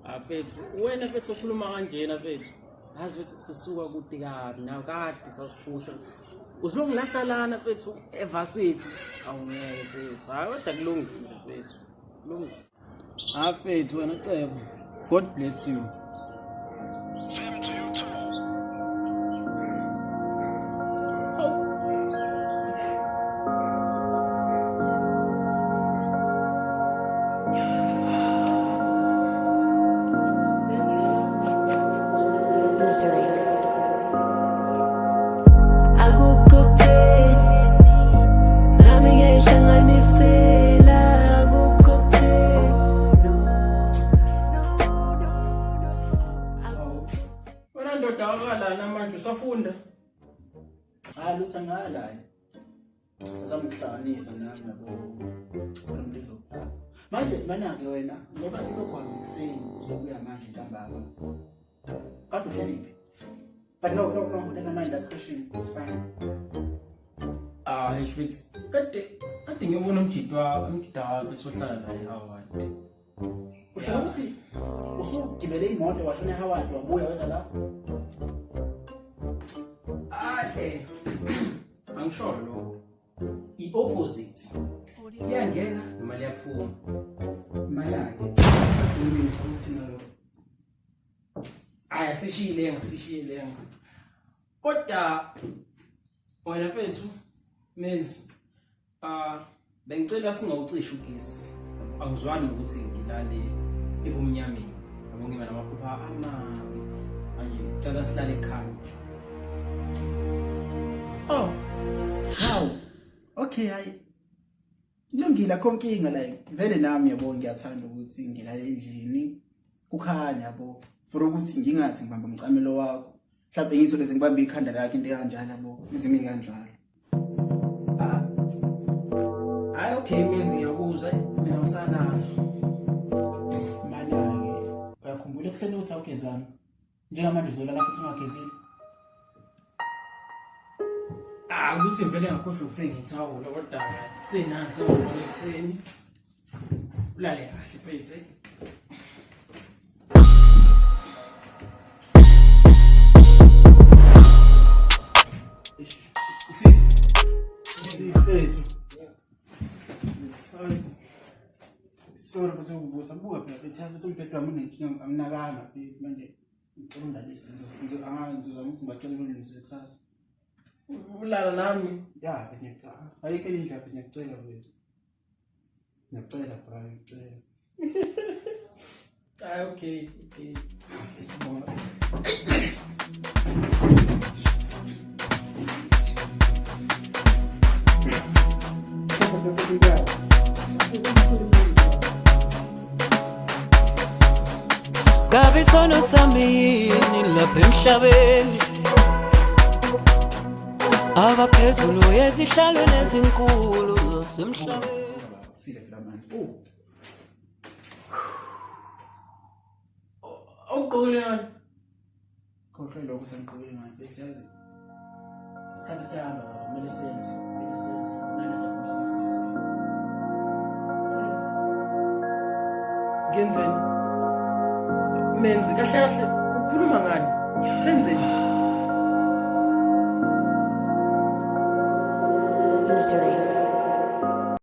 Afethu wena fethu ukhuluma kanjena fethu yazi fethu sisuka kude kabi nawe kade sasiphusha uzongilahla lana fethu evasithi awungeke fethu hayi kodwa kulungile fethu kulungile afethu wena cebo God bless you. Same to you too. Ndoda wakalana manje usafunda lutho ngala sazamhlanganisa nami yabo umuntu ezophansi manje manake wena ngoba lokho angikuseni uzokuya manje ntambama kade uhleliphi but no never mind that question it's fine Fitz kade ngiyobona umjidwa sohlala naye Howard usho ukuthi usugibele imoto washona eHoward wabuya weza la angisho lokho i-opposite iyangena noma liyaphuma imali yakhe yini ukuthi nalo sishiyelenga kodwa wena mfethu menzi bengicela singawucishi ugesi angizwani ukuthi ngilale ebumnyameni yabo ngiba namaphupha amabi manje ngicela silale ekhaya. Oh, how? Okay, kulungile konke inga like vele nami yabo ngiyathanda ukuthi ngilale endlini kukhanya yabo for ukuthi ngingathi ngibamba umcamelo wakho mhlawumbe ngithole sengibamba ikhanda lakhe into kanjalo yabo izimi kanjalo. Okay menzi ngiyakuzwa mina ngisalala manje uyakhumbula ekuseni uthi awugezana njengamanje uzolala futhi ungagezile ukuthi vele ngakhohlwa ukuthenga ithawula kodwa senansi ngibona ekseni ulale kahle mfethu sorry but uvusa buka phela bethatha umphethu wami unenkinga anginakanga manje ngicela undalise ngizozama ukuthi ngibacela ulungise kusasa ulala nami ya ngiyacela ayike indlela ngiyacela wethu ngiyacela bra ngicela okay Gabi sono samini lapha emhlabeni abaphezulu yezihlalo nezinkulu zosemhlabeni sile phela manje awuqolani khohle lokho sengiqokile manje yazi isikhathi sihamba kumele senze nanetha umsebenzi ngenzeni menzi kahle kahle ukhuluma ngani senzeni Misery.